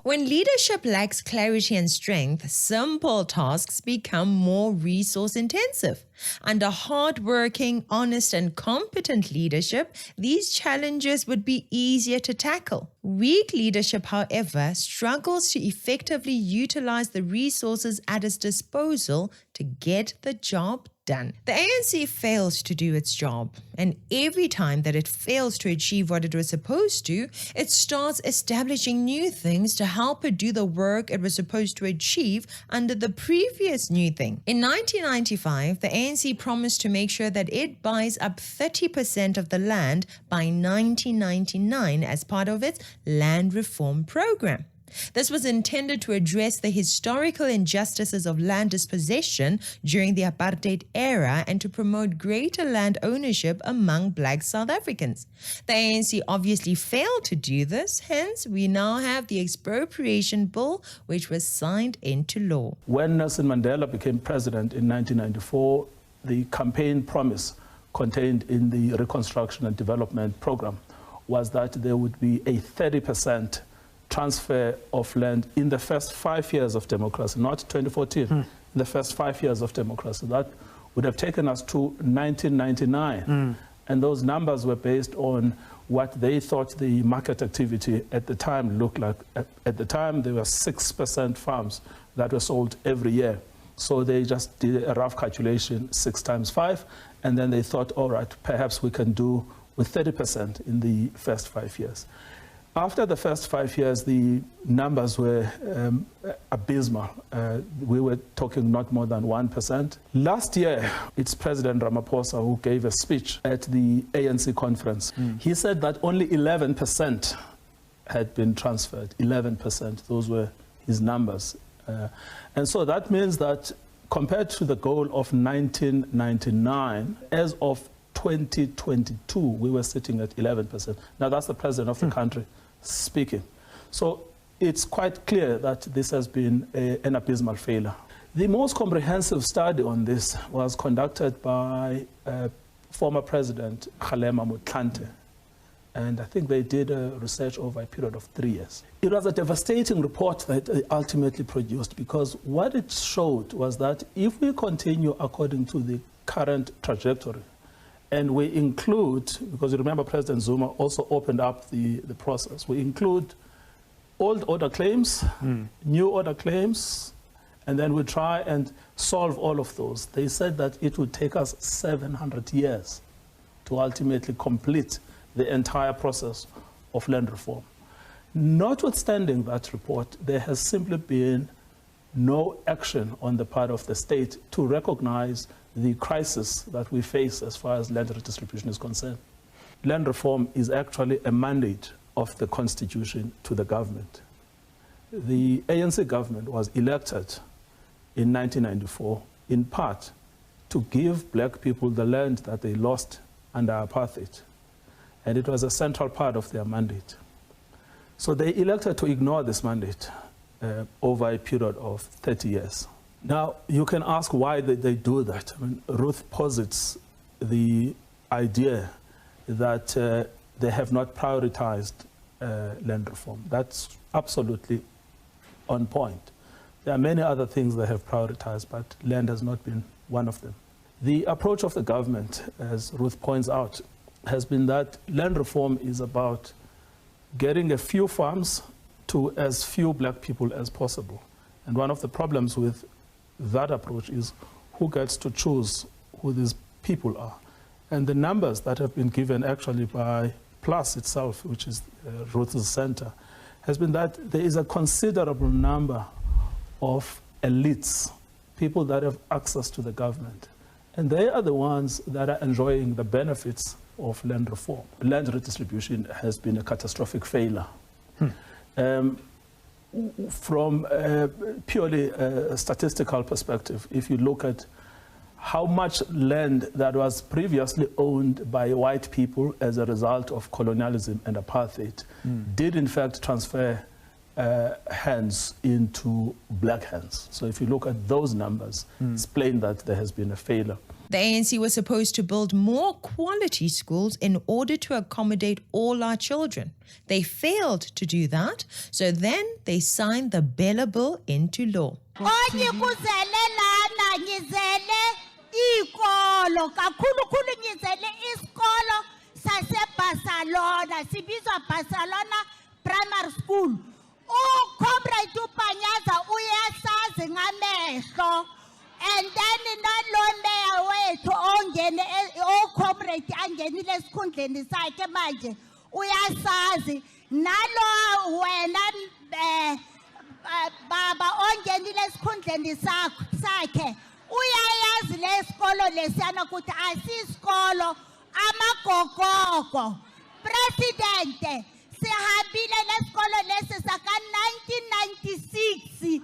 When leadership lacks clarity and strength, simple tasks become more resource intensive. Under hard-working, honest, and competent leadership, these challenges would be easier to tackle. Weak leadership, however, struggles to effectively utilize the resources at its disposal to get the job done. The ANC fails to do its job, and every time that it fails to achieve what it was supposed to, it starts establishing new things to help it do the work it was supposed to achieve under the previous new thing. In 1995, the ANC promised to make sure that it buys up 30% of the land by 1999 as part of its land reform program. This was intended to address the historical injustices of land dispossession during the apartheid era and to promote greater land ownership among black South Africans. The ANC obviously failed to do this, hence we now have the expropriation bill, which was signed into law. When Nelson Mandela became president in 1994, the campaign promise contained in the Reconstruction and Development Program was that there would be a 30% transfer of land in the first 5 years of democracy, not 2014, in the first 5 years of democracy. That would have taken us to 1999. And those numbers were based on what they thought the market activity at the time looked like. At the time, there were 6% farms that were sold every year. So they just did a rough calculation, 6 times 5, and then they thought, all right, perhaps we can do with 30% in the first 5 years. After the first 5 years, the numbers were abysmal. We were talking not more than 1%. Last year, it's President Ramaphosa who gave a speech at the ANC conference. He said that only 11% had been transferred. 11%, those were his numbers. And so that means that compared to the goal of 1999, as of 2022, we were sitting at 11%. Now, that's the president of the country speaking. So it's quite clear that this has been an abysmal failure. The most comprehensive study on this was conducted by former President Kgalema Motlanthe. And I think they did research over a period of 3 years. It was a devastating report that they ultimately produced, because what it showed was that if we continue according to the current trajectory, and we include, because you remember President Zuma also opened up the process, we include old order claims, new order claims, and then we try and solve all of those. They said that it would take us 700 years to ultimately complete the entire process of land reform. Notwithstanding that report, there has simply been no action on the part of the state to recognize the crisis that we face as far as land redistribution is concerned. Land reform is actually a mandate of the Constitution to the government. The ANC government was elected in 1994 in part to give black people the land that they lost under apartheid. And it was a central part of their mandate. So they elected to ignore this mandate over a period of 30 years. Now, you can ask why they do that. I mean, Ruth posits the idea that they have not prioritized land reform. That's absolutely on point. There are many other things they have prioritized, but land has not been one of them. The approach of the government, as Ruth points out, has been that land reform is about getting a few farms to as few black people as possible. And one of the problems with that approach is who gets to choose who these people are. And the numbers that have been given actually by PLUS itself, which is Ruth's center, has been that there is a considerable number of elites, people that have access to the government. And they are the ones that are enjoying the benefits of land reform. Land redistribution has been a catastrophic failure. From a purely statistical perspective, if you look at how much land that was previously owned by white people as a result of colonialism and apartheid did in fact transfer hands into black hands. So if you look at those numbers, it's plain that there has been a failure. The ANC was supposed to build more quality schools in order to accommodate all our children. They failed to do that, so then they signed the BELA bill into law. Barcelona Primary School. Comrade Upanyaza uyasazi ngamehlo. And then nalone wethu ongene comrade angenile esikhundleni sakhe manje uyasazi nalo wena baba ongenile esikhundleni sakhe uyayazi lesikolo lesiyana ukuthi asisikolo amagogogo. President sihambile lesikolo lesi saka 1996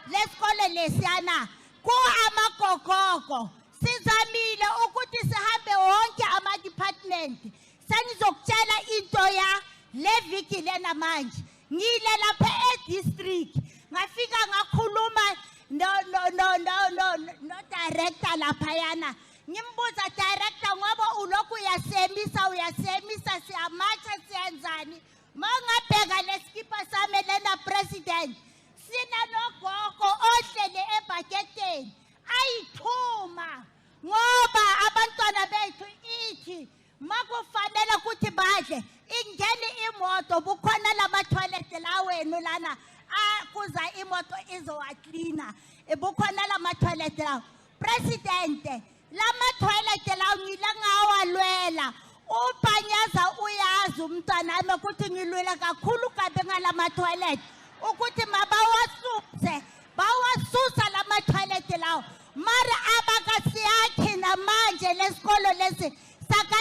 lesikolo lesiyana ku amagogogo sizamile ukuthi sihambe wonke ama department. Senizokutshela into ya leviki lena manje ngile lapha e-district ngafika ngakhuluma no director lapha yana ngimbuza director ngoba ulokhu uyasemisa siyamacha siyenzani mangabheka leskipa sami lena president sina nogogo ohlele ebhaketeni ayithuma ngoba abantwana bethu ithi makufanele ukuthi badle ingene imoto bukhona lama toilet la wenu lana kuza imoto izowaklina bukhona lama toilet la president lama toilet la ngilangawalwela uPanyaza uyazi umntwana ami ukuthi ngilwela kakhulu kabe ngalama toilet ukuthi bawasusa lama toilet lawo mara abakasiyakhe namanje lesikolo lesi saka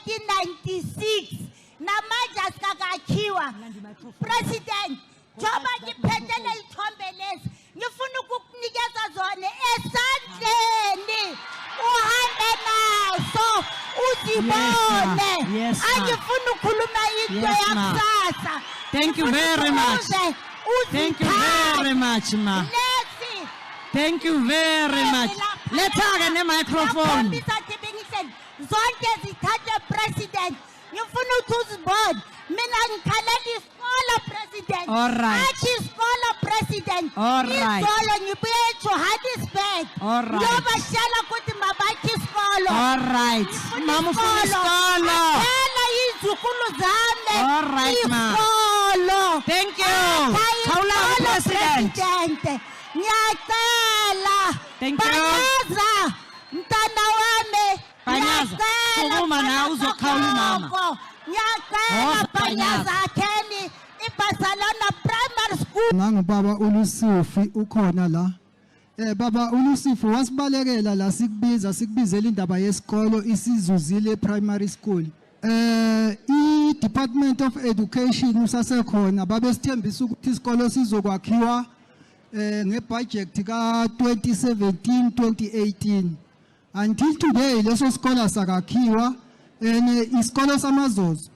1996 namanje asikakakhiwa. President joba ngiphetele ithombe lesi ngifuna ukukunikeza zona esandleni uhambe naso uzibone angifuna ukukhuluma into yakusasa. Thank you very much. Thank you very much, ma. Thank you very much. Let's have a microphone. Zonke zithathe president ngifuna ukuzibona mina ngikhalela isikolo president. All right. Athi isikolo president. All right. Isikolo ngibuye eJohannesburg. All right. Ngiyobashela ukuthi mabakhe isikolo. All right. Mama ufuna isikolo. Ngicela izukulu zami. All right, ma. Isikolo. Thank you. Khawula president. Ngiyacela. Thank you. Banyaza mntana wami. Banyaza ukuma na uzokhawula mama. Ngiyacela Banyaza akheni iBarcelona Primary School. Ngangubaba uLusifi ukhona la. Baba uLusifi wasibalekela la sikubizela indaba yesikolo isizuzile primary school. I-Department of Education usasekhona babesithembisa ukuthi isikolo sizokwakhiwa ngebudget ka 2017-2018. Until today leso sikolo sakakhiwa isikolo samazozo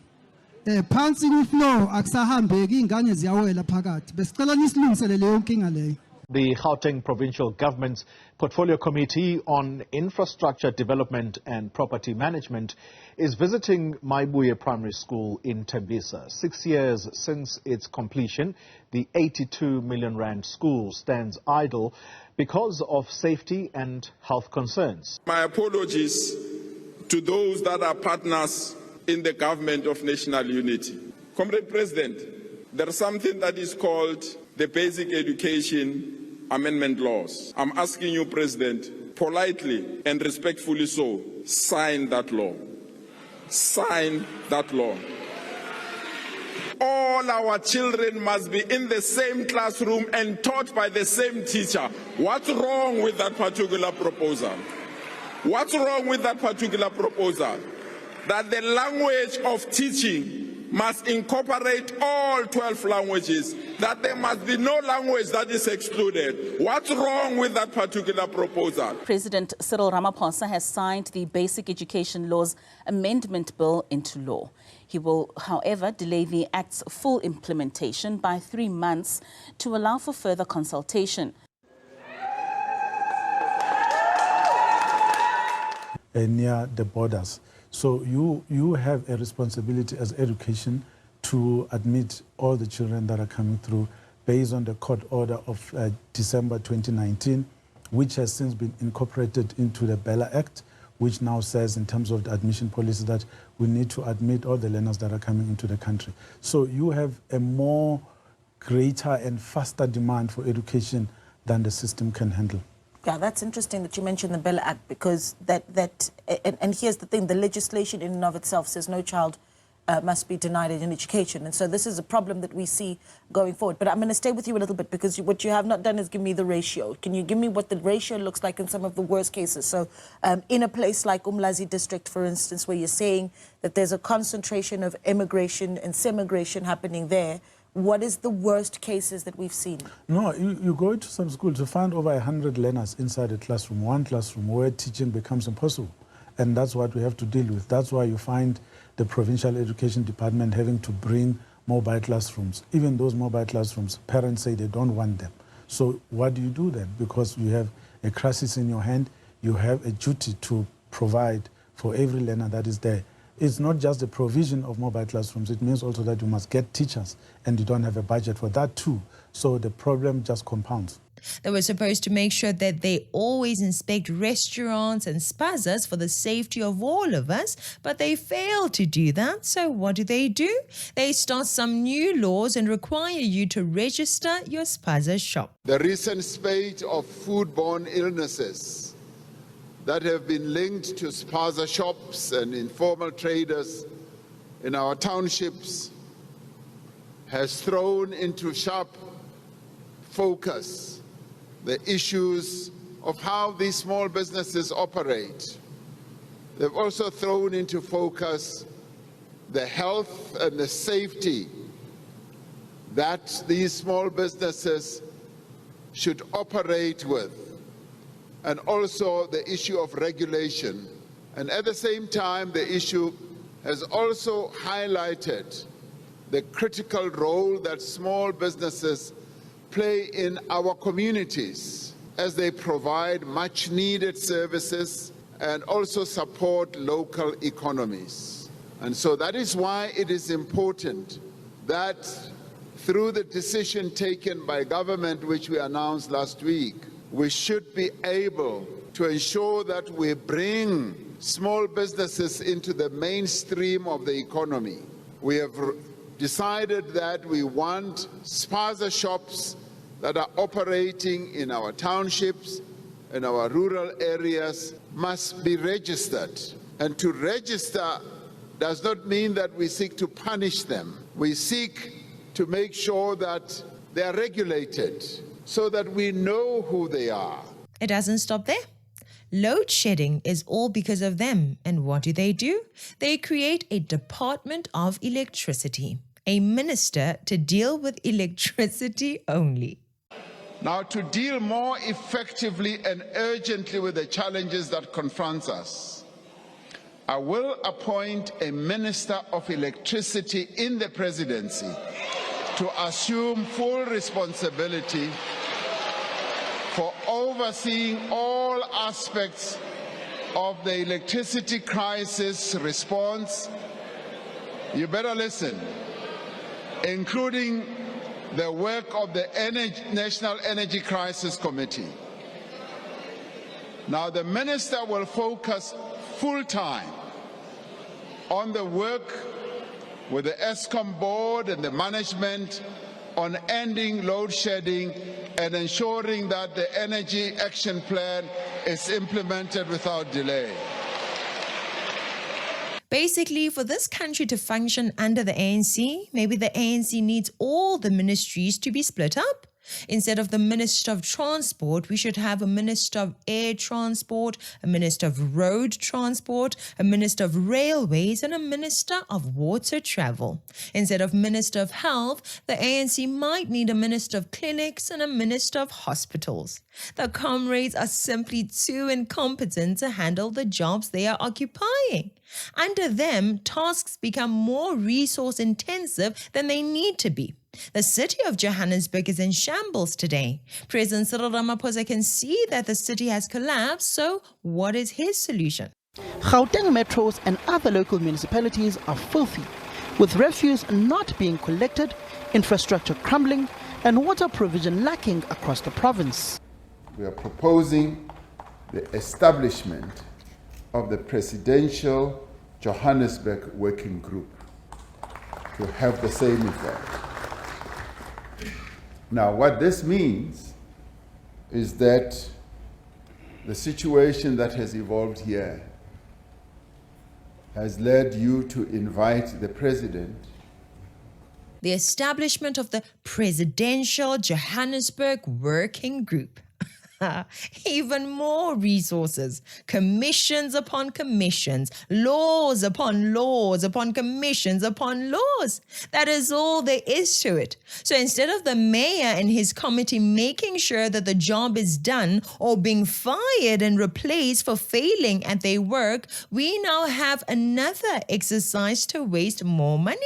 phansi ku-floor akusahambeki ingane ziyawela phakathi besicela nisilungisele leyo nkinga leyo. The Gauteng Provincial Government's Portfolio Committee on Infrastructure Development and Property Management is visiting Maibuye Primary School in Tembisa. 6 years since its completion, the 82 million rand school stands idle because of safety and health concerns. My apologies to those that are partners in the government of national unity. Comrade President, there is something that is called the Basic Education Amendment Laws. I'm asking you, President, politely and respectfully so, sign that law. Sign that law. All our children must be in the same classroom and taught by the same teacher. What's wrong with that particular proposal? What's wrong with that particular proposal? That the language of teaching must incorporate all 12 languages, that there must be no language that is excluded. What's wrong with that particular proposal? President Cyril Ramaphosa has signed the Basic Education Laws Amendment Bill into law. He will, however, delay the Act's full implementation by 3 months to allow for further consultation. near the borders. So you have a responsibility as education to admit all the children that are coming through based on the court order of December 2019, which has since been incorporated into the BELA Act, which now says in terms of the admission policy that we need to admit all the learners that are coming into the country. So you have a more greater and faster demand for education than the system can handle. Yeah, that's interesting that you mentioned the BELA Act, because and here's the thing, the legislation in and of itself says no child must be denied an education. And so this is a problem that we see going forward. But I'm going to stay with you a little bit, because what you have not done is give me the ratio. Can you give me what the ratio looks like in some of the worst cases? So in a place like Umlazi district, for instance, where you're saying that there's a concentration of immigration and semigration happening there, what is the worst cases that we've seen? No, you go into some schools to find over 100 learners inside a classroom, one classroom, where teaching becomes impossible. And that's what we have to deal with. That's why you find the Provincial Education Department having to bring mobile classrooms. Even those mobile classrooms, parents say they don't want them. So what do you do then? Because you have a crisis in your hand, you have a duty to provide for every learner that is there. It's not just the provision of mobile classrooms, it means also that you must get teachers, and you don't have a budget for that too. So the problem just compounds. They were supposed to make sure that they always inspect restaurants and spazas for the safety of all of us, but they failed to do that. So what do? They start some new laws and require you to register your spaza shop. The recent spate of foodborne illnesses that have been linked to spaza shops and informal traders in our townships has thrown into sharp focus the issues of how these small businesses operate. They've also thrown into focus the health and the safety that these small businesses should operate with, and also the issue of regulation. And at the same time, the issue has also highlighted the critical role that small businesses play in our communities as they provide much needed services and also support local economies. And so that is why it is important that through the decision taken by government, which we announced last week, we should be able to ensure that we bring small businesses into the mainstream of the economy. We have decided that we want spaza shops that are operating in our townships and our rural areas must be registered. And to register does not mean that we seek to punish them. We seek to make sure that they are regulated so that we know who they are. It doesn't stop there. Load shedding is all because of them. And what do? They create a Department of Electricity, a minister to deal with electricity only. Now, to deal more effectively and urgently with the challenges that confront us, I will appoint a Minister of Electricity in the Presidency to assume full responsibility for overseeing all aspects of the electricity crisis response. You better listen, including the work of the National Energy Crisis Committee. Now, the minister will focus full-time on the work with the ESCOM board and the management on ending load shedding and ensuring that the Energy Action Plan is implemented without delay. Basically, for this country to function under the ANC, maybe the ANC needs all the ministries to be split up. Instead of the Minister of Transport, we should have a Minister of Air Transport, a Minister of Road Transport, a Minister of Railways, and a Minister of Water Travel. Instead of Minister of Health, the ANC might need a Minister of Clinics and a Minister of Hospitals. The comrades are simply too incompetent to handle the jobs they are occupying. Under them, tasks become more resource intensive than they need to be. The city of Johannesburg is in shambles today. President Cyril Ramaphosa can see that the city has collapsed, so what is his solution? Gauteng metros and other local municipalities are filthy, with refuse not being collected, infrastructure crumbling, and water provision lacking across the province. We are proposing the establishment of the Presidential Johannesburg Working Group to have the same effect. Now, what this means is that the situation that has evolved here has led you to invite the President. The establishment of the Presidential Johannesburg Working Group. Even more resources, commissions upon commissions, laws upon laws upon commissions upon laws. That is all there is to it. So instead of the mayor and his committee making sure that the job is done or being fired and replaced for failing at their work, we now have another exercise to waste more money.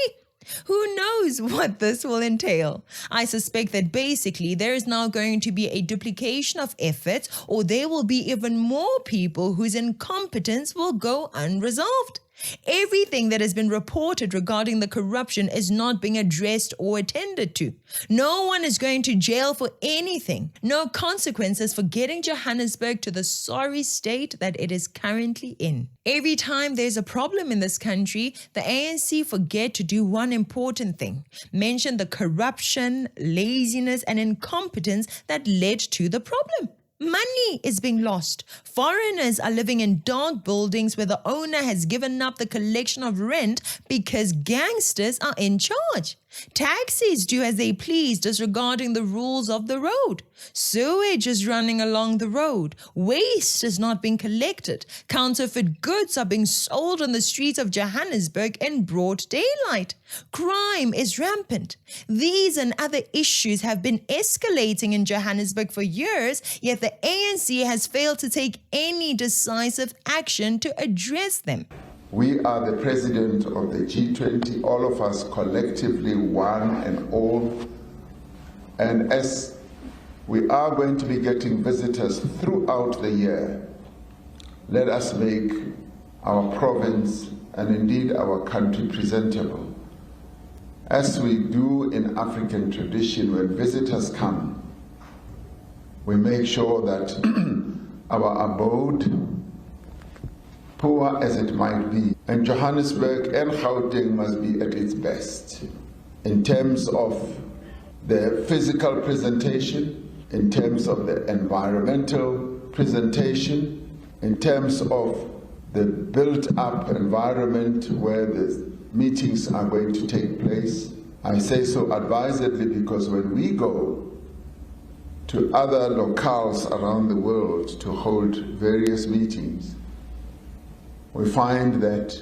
Who knows what this will entail? I suspect that basically there is now going to be a duplication of efforts, or there will be even more people whose incompetence will go unresolved. Everything that has been reported regarding the corruption is not being addressed or attended to. No one is going to jail for anything. No consequences for getting Johannesburg to the sorry state that it is currently in. Every time there's a problem in this country, the ANC forget to do one important thing: mention the corruption, laziness, and incompetence that led to the problem. Money is being lost. Foreigners are living in dark buildings where the owner has given up the collection of rent because gangsters are in charge. Taxis do as they please, disregarding the rules of the road. Sewage is running along the road. Waste is not being collected. Counterfeit goods are being sold on the streets of Johannesburg in broad daylight. Crime is rampant. These and other issues have been escalating in Johannesburg for years, yet the ANC has failed to take any decisive action to address them. We are the president of the G20, all of us collectively, one and all. And as we are going to be getting visitors throughout the year, let us make our province and indeed our country presentable. As we do in African tradition, when visitors come, we make sure that our abode, poor as it might be, and Johannesburg and Gauteng must be at its best in terms of the physical presentation, in terms of the environmental presentation, in terms of the built-up environment where the meetings are going to take place. I say so advisedly because when we go to other locales around the world to hold various meetings, we find that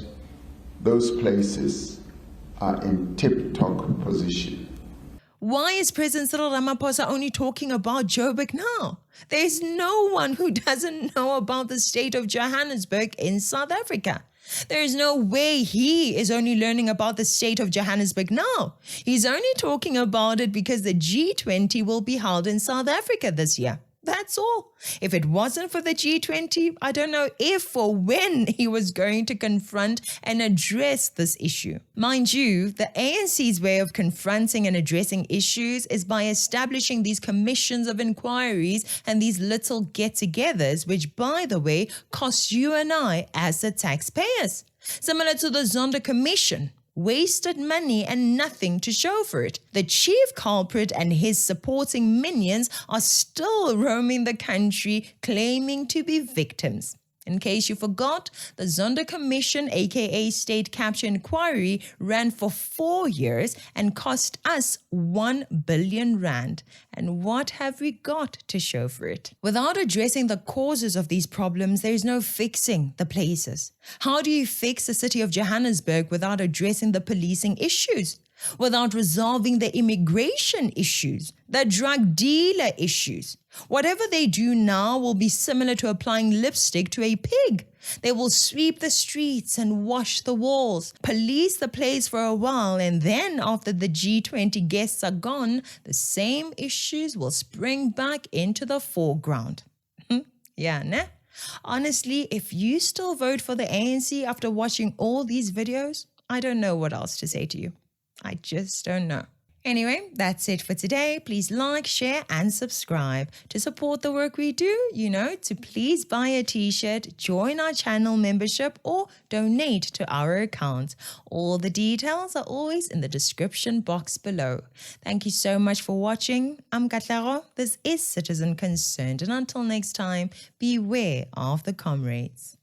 those places are in tip-top position. Why is President Cyril Ramaphosa only talking about Joburg now? There's no one who doesn't know about the state of Johannesburg in South Africa. There is no way he is only learning about the state of Johannesburg now. He's only talking about it because the G20 will be held in South Africa this year. That's all. If it wasn't for the G20, I don't know if or when he was going to confront and address this issue. Mind you, the ANC's way of confronting and addressing issues is by establishing these commissions of inquiries and these little get-togethers, which, by the way, cost you and I as the taxpayers. Similar to the Zondo Commission. Wasted money and nothing to show for it. The chief culprit and his supporting minions are still roaming the country claiming to be victims. In case you forgot, the Zondo Commission, aka State Capture Inquiry, ran for 4 years and cost us 1 billion rand. And what have we got to show for it? Without addressing the causes of these problems, there is no fixing the places. How do you fix the city of Johannesburg without addressing the policing issues? Without resolving the immigration issues, the drug dealer issues? Whatever they do now will be similar to applying lipstick to a pig. They will sweep the streets and wash the walls, police the place for a while, and then after the G20 guests are gone, the same issues will spring back into the foreground. Yeah, ne? Honestly, if you still vote for the ANC after watching all these videos, I don't know what else to say to you. I just don't know. Anyway, that's it for today. Please like, share, and subscribe. To support the work we do, to please buy a t-shirt, join our channel membership, or donate to our account. All the details are always in the description box below. Thank you so much for watching. I'm Katlego. This is Citizen Concerned. And until next time, beware of the comrades.